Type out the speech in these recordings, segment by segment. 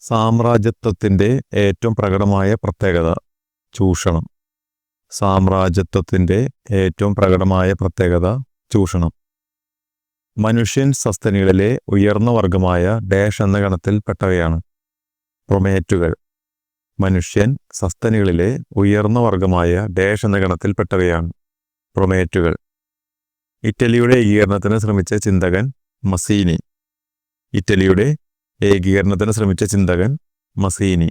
സാമ്രാജ്യത്വത്തിൻ്റെ ഏറ്റവും പ്രകടമായ പ്രത്യേകത ചൂഷണം. സാമ്രാജ്യത്വത്തിൻ്റെ ഏറ്റവും പ്രകടമായ പ്രത്യേകത ചൂഷണം. മനുഷ്യൻ സസ്തനികളിലെ ഉയർന്ന വർഗമായ ഡാഷ് എന്ന ഗണത്തിൽപ്പെട്ടവയാണ്. പ്രൊമേറ്റുകൾ. മനുഷ്യൻ സസ്തനികളിലെ ഉയർന്ന വർഗമായ ഡാഷ് എന്ന ഗണത്തിൽപ്പെട്ടവയാണ്. പ്രൊമേറ്റുകൾ. ഇറ്റലിയുടെ ഏകീകരണത്തിന് ശ്രമിച്ച ചിന്തകൻ മസീനി. ഇറ്റലിയുടെ ഏകീകരണത്തിന് ശ്രമിച്ച ചിന്തകൻ മസീനി.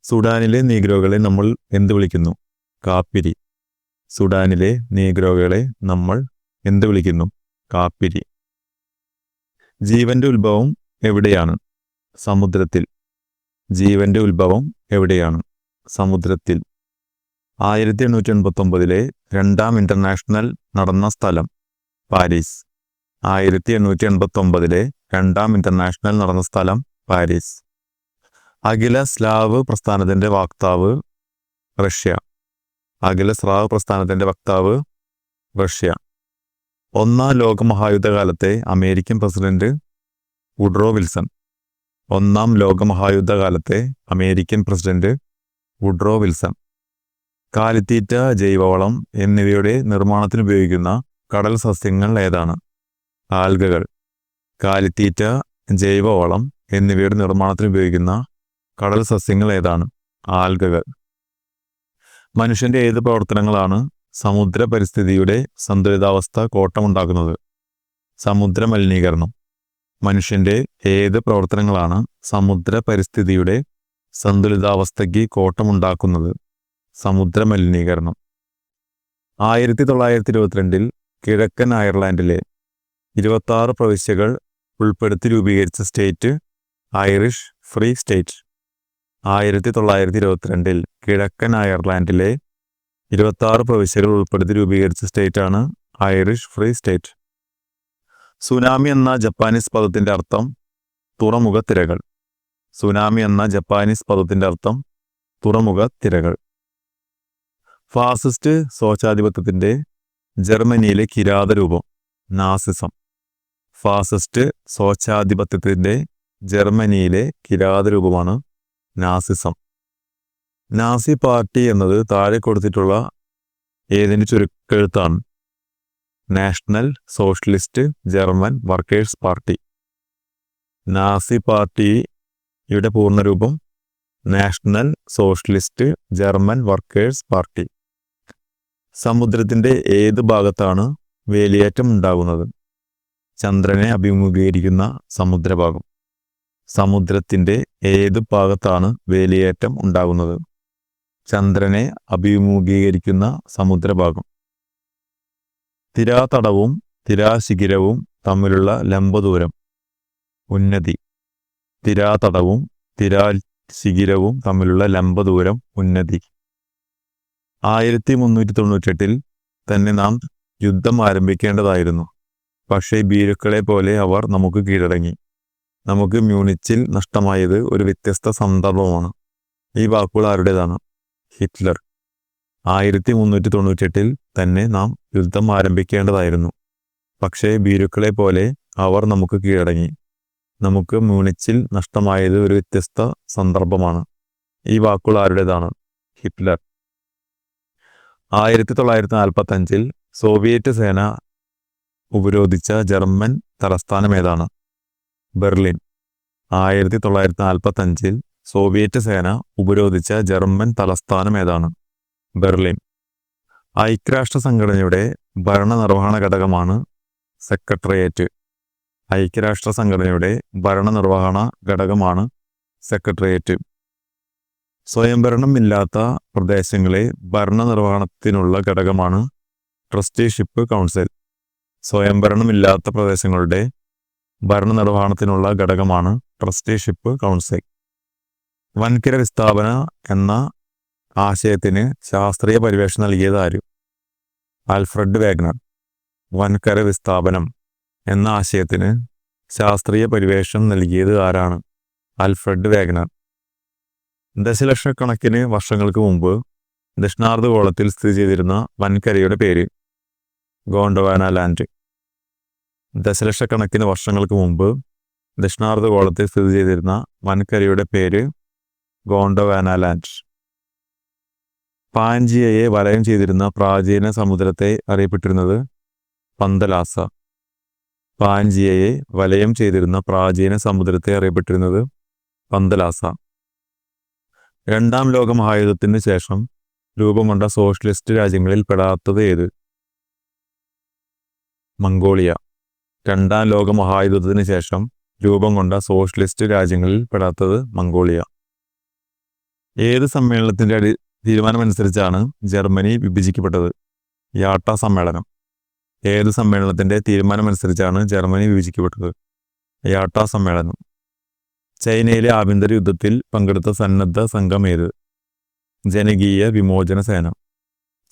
സുഡാനിലെ നീഗ്രോകളെ നമ്മൾ എന്ത് വിളിക്കുന്നു? കാപ്പിരി. സുഡാനിലെ നീഗ്രോകളെ നമ്മൾ എന്ത് വിളിക്കുന്നു? കാപ്പിരി. ജീവന്റെ ഉത്ഭവം എവിടെയാണ്? സമുദ്രത്തിൽ. ജീവന്റെ ഉത്ഭവം എവിടെയാണ്? സമുദ്രത്തിൽ. 1889 രണ്ടാം ഇന്റർനാഷണൽ നടന്ന സ്ഥലം പാരീസ്. 1889 രണ്ടാം ഇന്റർനാഷണൽ നടന്ന സ്ഥലം പാരീസ്. അഖില സ്ലാവ് പ്രസ്ഥാനത്തിന്റെ വക്താവ് റഷ്യ. അഖില സ്ലാവ് പ്രസ്ഥാനത്തിന്റെ വക്താവ് റഷ്യ. ഒന്നാം ലോകമഹായുദ്ധകാലത്തെ അമേരിക്കൻ പ്രസിഡന്റ് വുഡ്രോ വിൽസൺ. ഒന്നാം ലോകമഹായുദ്ധകാലത്തെ അമേരിക്കൻ പ്രസിഡന്റ് വുഡ്രോ വിൽസൺ. കാലിത്തീറ്റ, ജൈവവളം എന്നിവയുടെ നിർമ്മാണത്തിന് ഉപയോഗിക്കുന്ന കടൽ സസ്യങ്ങൾ ഏതാണ്? ആൽഗകൾ. കാലിത്തീറ്റ, ജൈവവളം എന്നിവയുടെ നിർമ്മാണത്തിന് ഉപയോഗിക്കുന്ന കടൽ സസ്യങ്ങൾ ഏതാണ്? ആൽഗകൾ. മനുഷ്യന്റെ ഏത് പ്രവർത്തനങ്ങളാണ് സമുദ്ര പരിസ്ഥിതിയുടെ സന്തുലിതാവസ്ഥ കോട്ടമുണ്ടാക്കുന്നത്? സമുദ്ര മലിനീകരണം. മനുഷ്യന്റെ ഏത് പ്രവർത്തനങ്ങളാണ് സമുദ്ര പരിസ്ഥിതിയുടെ സന്തുലിതാവസ്ഥയ്ക്ക് കോട്ടമുണ്ടാക്കുന്നത്? സമുദ്ര മലിനീകരണം. 1922 കിഴക്കൻ അയർലാൻഡിലെ 26 പ്രവിശ്യകൾ ഉൾപ്പെടുത്തി രൂപീകരിച്ച സ്റ്റേറ്റ് ഐറിഷ് ഫ്രീ സ്റ്റേറ്റ്. 1922 കിഴക്കൻ അയർലാൻഡിലെ 26 പ്രവിശ്യകൾ ഉൾപ്പെടുത്തി രൂപീകരിച്ച സ്റ്റേറ്റാണ് ഐറിഷ് ഫ്രീ സ്റ്റേറ്റ്. സുനാമി എന്ന ജപ്പാനീസ് പദത്തിന്റെ അർത്ഥം തുറമുഖ തിരകൾ. സുനാമി എന്ന ജപ്പാനീസ് പദത്തിന്റെ അർത്ഥം തുറമുഖ തിരകൾ. ഫാസിസ്റ്റ് സ്വേച്ഛാധിപത്യത്തിന്റെ ജർമ്മനിയിലെ കിരാത രൂപം നാസിസം. ഫാസിസ്റ്റ് സ്വേച്ഛാധിപത്യത്തിന്റെ ജർമ്മനിയിലെ കിരാത രൂപമാണ് നാസിസം. നാസി പാർട്ടി എന്നത് താഴെ കൊടുത്തിട്ടുള്ള ഏതിൻ്റെ ചുരുക്കെഴുത്താണ്? National socialist German workers party. Nazi പാർട്ടിയുടെ പൂർണ്ണരൂപം national socialist German workers party. സമുദ്രത്തിന്റെ ഏത് ഭാഗത്താണ് വേലിയേറ്റം ഉണ്ടാകുന്നത്? ചന്ദ്രനെ അഭിമുഖീകരിക്കുന്ന സമുദ്രഭാഗം. സമുദ്രത്തിന്റെ ഏത് ഭാഗത്താണ് വേലിയേറ്റം ഉണ്ടാകുന്നത്? ചന്ദ്രനെ അഭിമുഖീകരിക്കുന്ന സമുദ്രഭാഗം. തിരാതടവും തിരാശിഖിരവും തമ്മിലുള്ള ലംബദൂരം ഉന്നതി. തിരാതടവും തിരാശിഖിരവും തമ്മിലുള്ള ലംബദൂരം ഉന്നതി. 1398 തന്നെ നാം യുദ്ധം ആരംഭിക്കേണ്ടതായിരുന്നു. പക്ഷേ ഭീരുക്കളെ പോലെ അവർ നമുക്ക് കീഴടങ്ങി. നമുക്ക് മ്യൂണിച്ചിൽ നഷ്ടമായത് ഒരു വ്യത്യസ്ത സന്ദർഭമാണ്. ഈ വാക്കുകൾ ആരുടേതാണ്? ഹിറ്റ്ലർ. 1398 തന്നെ നാം യുദ്ധം ആരംഭിക്കേണ്ടതായിരുന്നു. പക്ഷേ ഭീരുക്കളെ പോലെ അവർ നമുക്ക് കീഴടങ്ങി. നമുക്ക് മ്യൂണിച്ചിൽ നഷ്ടമായത് ഒരു വ്യത്യസ്ത സന്ദർഭമാണ്. ഈ വാക്കുകൾ ആരുടേതാണ്? ഹിറ്റ്ലർ. 1945 സോവിയറ്റ് സേന ഉപരോധിച്ച ജർമ്മൻ തലസ്ഥാനം ഏതാണ്? ബെർലിൻ. 1945 സോവിയറ്റ് സേന ഉപരോധിച്ച ജർമ്മൻ തലസ്ഥാനം ഏതാണ്? ബെർലിൻ. ഐക്യരാഷ്ട്ര സംഘടനയുടെ ഭരണനിർവഹണ ഘടകമാണ് സെക്രട്ടേറിയറ്റ്. ഐക്യരാഷ്ട്ര സംഘടനയുടെ ഭരണനിർവഹണ ഘടകമാണ് സെക്രട്ടേറിയറ്റ്. സ്വയംഭരണം ഇല്ലാത്ത പ്രദേശങ്ങളെ ഭരണനിർവഹണത്തിനുള്ള ഘടകമാണ് ട്രസ്റ്റിഷിപ്പ് കൗൺസിൽ. സ്വയംഭരണമില്ലാത്ത പ്രദേശങ്ങളുടെ ഭരണനിർവഹണത്തിനുള്ള ഘടകമാണ് ട്രസ്റ്റിഷിപ്പ് കൗൺസിൽ. വൻകര വിസ്ഥാപന എന്ന ആശയത്തിന് ശാസ്ത്രീയ പരിവേഷം നൽകിയത് ആര്? Alfred Wegener. വൻകര വിസ്ഥാപനം എന്ന ആശയത്തിന് ശാസ്ത്രീയ പരിവേഷം നൽകിയത് ആരാണ്? Alfred Wegener. ദശലക്ഷക്കണക്കിന് വർഷങ്ങൾക്ക് മുമ്പ് ദക്ഷിണാർദ്ധഗോളത്തിൽ സ്ഥിതി ചെയ്തിരുന്ന വൻകരയുടെ പേര് ഗോണ്ടവാന ലാൻഡ്. ദശലക്ഷക്കണക്കിന് വർഷങ്ങൾക്ക് മുമ്പ് ദക്ഷിണാർദ്ധഗോളത്തിൽ സ്ഥിതി ചെയ്തിരുന്ന വൻകരയുടെ പേര് ഗോണ്ടവാനാലാൻഡ്. പാൻജിയയെ വലയം ചെയ്തിരുന്ന പ്രാചീന സമുദ്രത്തെ അറിയപ്പെട്ടിരുന്നത് പന്തലാസ. പാൻജിയയെ വലയം ചെയ്തിരുന്ന പ്രാചീന സമുദ്രത്തെ അറിയപ്പെട്ടിരുന്നത് പന്തലാസ. രണ്ടാം ലോക മഹായുദ്ധത്തിന് ശേഷം രൂപം കൊണ്ട സോഷ്യലിസ്റ്റ് രാജ്യങ്ങളിൽ പെടാത്തത് ഏത്? മംഗോളിയ. രണ്ടാം ലോക മഹായുദ്ധത്തിന് ശേഷം രൂപം കൊണ്ട സോഷ്യലിസ്റ്റ് രാജ്യങ്ങളിൽ പെടാത്തത് മംഗോളിയ. ഏത് സമ്മേളനത്തിന്റെ തീരുമാനമനുസരിച്ചാണ് ജർമ്മനി വിഭജിക്കപ്പെട്ടത്? യാട്ട സമ്മേളനം. ഏത് സമ്മേളനത്തിന്റെ തീരുമാനമനുസരിച്ചാണ് ജർമ്മനി വിഭജിക്കപ്പെട്ടത്? യാട്ട സമ്മേളനം. ചൈനയിലെ ആഭ്യന്തര യുദ്ധത്തിൽ പങ്കെടുത്ത സന്നദ്ധ സംഘം ഏത്? ജനകീയ വിമോചന സേന.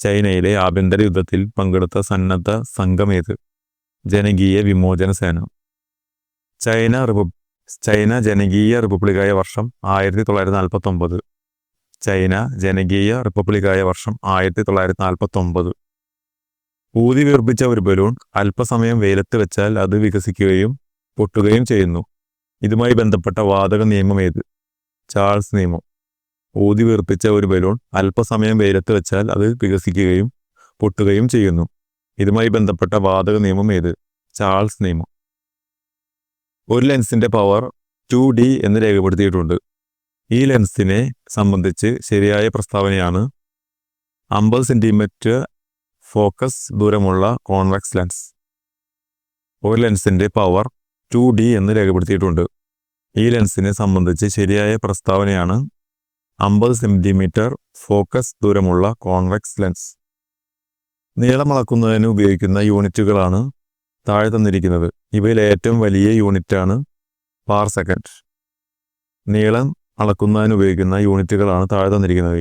ചൈനയിലെ ആഭ്യന്തര യുദ്ധത്തിൽ പങ്കെടുത്ത സന്നദ്ധ സംഘം ഏത്? ജനകീയ വിമോചന സേന. ചൈന ജനകീയ റിപ്പബ്ലിക്കായ വർഷം 1949. ചൈന ജനകീയ റിപ്പബ്ലിക്കായ വർഷം 1949. ഊതി വീർപ്പിച്ച ഒരു ബലൂൺ അല്പസമയം വെയിലത്ത് വെച്ചാൽ അത് വികസിക്കുകയും പൊട്ടുകയും ചെയ്യുന്നു. ഇതുമായി ബന്ധപ്പെട്ട വാതക നിയമം ഏത്? ചാൾസ് നിയമം. ഊതി വീർപ്പിച്ച ഒരു ബലൂൺ അല്പസമയം വെയിലത്ത് വെച്ചാൽ അത് വികസിക്കുകയും പൊട്ടുകയും ചെയ്യുന്നു. ഇതുമായി ബന്ധപ്പെട്ട വാതക നിയമം ഏത്? ചാൾസ് നിയമം. ഒരു ലെൻസിന്റെ പവർ 2D എന്ന് രേഖപ്പെടുത്തിയിട്ടുണ്ട്. ഈ ലെൻസിനെ സംബന്ധിച്ച് ശരിയായ പ്രസ്താവനയാണ് 50 സെന്റിമീറ്റർ ഫോക്കസ് ദൂരമുള്ള കോൺവെക്സ് ലെൻസ്. ഒരു ലെൻസിന്റെ പവർ 2D എന്ന് രേഖപ്പെടുത്തിയിട്ടുണ്ട്. ഈ ലെൻസിനെ സംബന്ധിച്ച് ശരിയായ പ്രസ്താവനയാണ് 50 സെന്റിമീറ്റർ ഫോക്കസ് ദൂരമുള്ള കോൺവെക്സ് ലെൻസ്. നീളം അളക്കുന്നതിന് ഉപയോഗിക്കുന്ന യൂണിറ്റുകളാണ് താഴെ തന്നിരിക്കുന്നത്. ഇവയിൽ ഏറ്റവും വലിയ യൂണിറ്റാണ് പാർ സെക്കൻഡ്. നീളം അളക്കുന്നതിന് ഉപയോഗിക്കുന്ന യൂണിറ്റുകളാണ് താഴെ തന്നിരിക്കുന്നത്.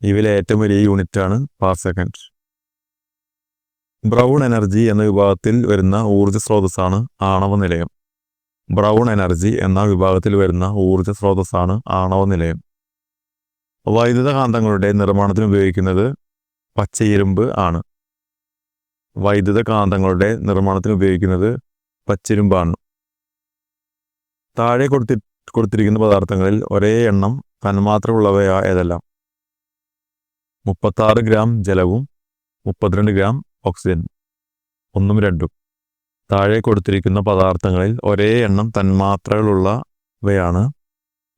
ഇവയിൽ ഏറ്റവും വലിയ യൂണിറ്റാണ് പാർ സെക്കൻഡ്. ബ്രൗൺ എനർജി എന്ന വിഭാഗത്തിൽ വരുന്ന ഊർജ്ജ സ്രോതസ്സാണ് ആണവ നിലയം. ബ്രൗൺ എനർജി എന്ന വിഭാഗത്തിൽ വരുന്ന ഊർജ്ജ സ്രോതസ്സാണ് ആണവ നിലയം. വൈദ്യുത കാന്തങ്ങളുടെ നിർമ്മാണത്തിന് ഉപയോഗിക്കുന്നത് പച്ചയിരുമ്പ് ആണ്. വൈദ്യുത കാന്തങ്ങളുടെ നിർമ്മാണത്തിന് ഉപയോഗിക്കുന്നത് പച്ചിരുമ്പാണ്. താഴെ കൊടുത്തിരിക്കുന്ന പദാർത്ഥങ്ങളിൽ ഒരേ എണ്ണം തന്മാത്ര ഉള്ളവ ഏതെല്ലാം? 36 ഗ്രാം ജലവും 32 ഗ്രാം ഓക്സിജൻ. 1ഉം 2ഉം. താഴെ കൊടുത്തിരിക്കുന്ന പദാർത്ഥങ്ങളിൽ ഒരേ എണ്ണം തന്മാത്രകളുള്ളവയാണ്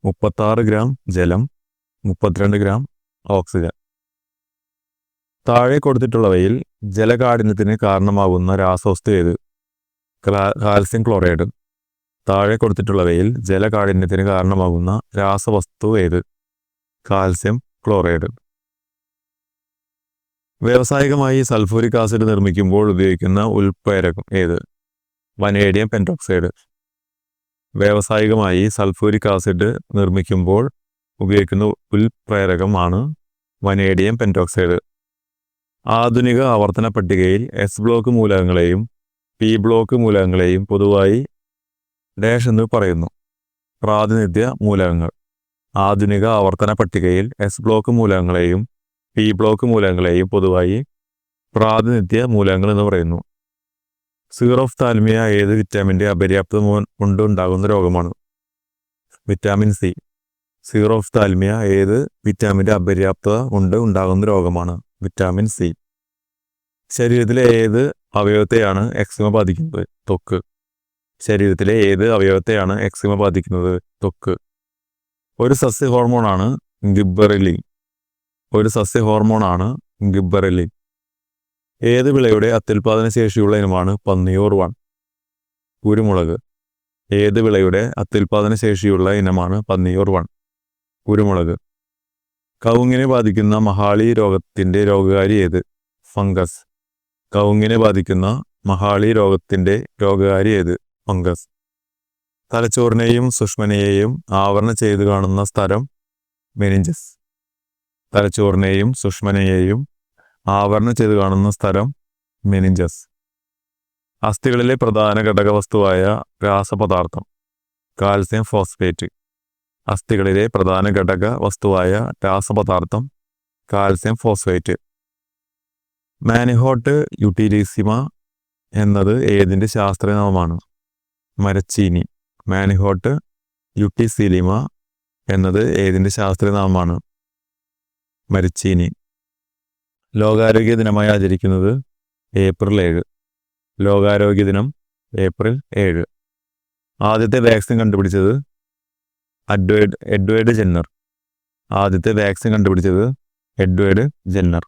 36 ഗ്രാം ജലം, 32 ഗ്രാം ഓക്സിജൻ. താഴെ കൊടുത്തിട്ടുള്ളവയിൽ ജലകാഠിന്യത്തിന് കാരണമാകുന്ന രാസവസ്തു ഏത്? Calcium chloride. താഴെ കൊടുത്തിട്ടുള്ളവയിൽ ജലകാഠിന്യത്തിന് കാരണമാകുന്ന രാസവസ്തു ഏത്? Calcium chloride. വ്യാവസായികമായി സൾഫൂരിക് ആസിഡ് നിർമ്മിക്കുമ്പോൾ ഉപയോഗിക്കുന്ന ഉൽപ്രേരകം ഏത്? Vanadium pentoxide. വ്യാവസായികമായി സൾഫൂരിക് ആസിഡ് നിർമ്മിക്കുമ്പോൾ ഉപയോഗിക്കുന്ന ഉൽപ്രേരകമാണ് വനേഡിയം പെന്റോക്സൈഡ്. ആധുനിക ആവർത്തന പട്ടികയിൽ എസ് ബ്ലോക്ക് മൂലകങ്ങളെയും പി ബ്ലോക്ക് മൂലകങ്ങളെയും പൊതുവായി ഡാഷ് എന്ന് പറയുന്നു. പ്രാതിനിധ്യ മൂലകങ്ങൾ. ആധുനിക ആവർത്തന പട്ടികയിൽ എസ് ബ്ലോക്ക് മൂലകങ്ങളെയും പി ബ്ലോക്ക് മൂലകങ്ങളെയും പൊതുവായി പ്രാതിനിധ്യ മൂലകങ്ങൾ എന്ന് പറയുന്നു. സീറോഫ്താൽമിയ ഏത് വിറ്റാമിൻ്റെ അപര്യാപ്തത കൊണ്ട് ഉണ്ടാകുന്ന രോഗമാണ്? Vitamin C. സീറോഫ്താൽമിയ ഏത് വിറ്റാമിൻ്റെ അപര്യാപ്തത കൊണ്ട് ഉണ്ടാകുന്ന രോഗമാണ്? Vitamin C. ശരീരത്തിലെ ഏത് അവയവത്തെയാണ് എക്സിമ ബാധിക്കുന്നത്? ത്വക്ക്. ശരീരത്തിലെ ഏത് അവയവത്തെയാണ് എക്സിമ ബാധിക്കുന്നത്? ത്വക്ക്. ഒരു സസ്യ ഹോർമോണാണ് ഗിബ്ബറെല്ലിൻ. ഒരു സസ്യ ഹോർമോണാണ് ഗിബ്ബറെല്ലിൻ. ഏത് വിളയുടെ അത്യുൽപാദന ശേഷിയുള്ള ഇനമാണ് പന്നിയൂർ 1? കുരുമുളക്. ഏത് വിളയുടെ അത്യുൽപാദന ശേഷിയുള്ള ഇനമാണ് പന്നിയൂർ 1? കുരുമുളക്. കവുങ്ങിനെ ബാധിക്കുന്ന മഹാളി രോഗത്തിൻ്റെ രോഗകാരി ഏത്? ഫംഗസ്. കവുങ്ങിനെ ബാധിക്കുന്ന മഹാളി രോഗത്തിൻ്റെ രോഗകാരി ഏത്? ഫംഗസ്. തലച്ചോറിനെയും സുഷ്മനെയും ആവരണം ചെയ്ത് കാണുന്ന സ്ഥലം മെനിഞ്ചസ്. തലച്ചോറിനെയും സുഷ്മനെയും ആവരണം ചെയ്ത് കാണുന്ന സ്ഥലം മെനിഞ്ചസ്. അസ്ഥികളിലെ പ്രധാന ഘടകവസ്തുവായ രാസപദാർത്ഥം കാൽസ്യം ഫോസ്ഫേറ്റ്. അസ്ഥികളിലെ പ്രധാന ഘടക വസ്തുവായ രാസപദാർത്ഥം കാൽസ്യം ഫോസ്ഫേറ്റ്. മാനിഹോട്ട് യുട്ടീരിസിമ എന്നത് ഏതിൻ്റെ ശാസ്ത്രനാമമാണ്? മരച്ചീനി. മാനിഹോട്ട് യുട്ടിസിലിമ എന്നത് ഏതിൻ്റെ ശാസ്ത്രീയനാമമാണ്? മരിച്ചീനി. ലോകാരോഗ്യ ദിനമായി ആചരിക്കുന്നത് ഏപ്രിൽ 7. ലോകാരോഗ്യ ദിനം ഏപ്രിൽ 7. ആദ്യത്തെ വാക്സിൻ കണ്ടുപിടിച്ചത് എഡ്വേർഡ് ജെന്നർ. ആദ്യത്തെ വാക്സിൻ കണ്ടുപിടിച്ചത് എഡ്വേർഡ് ജെന്നർ.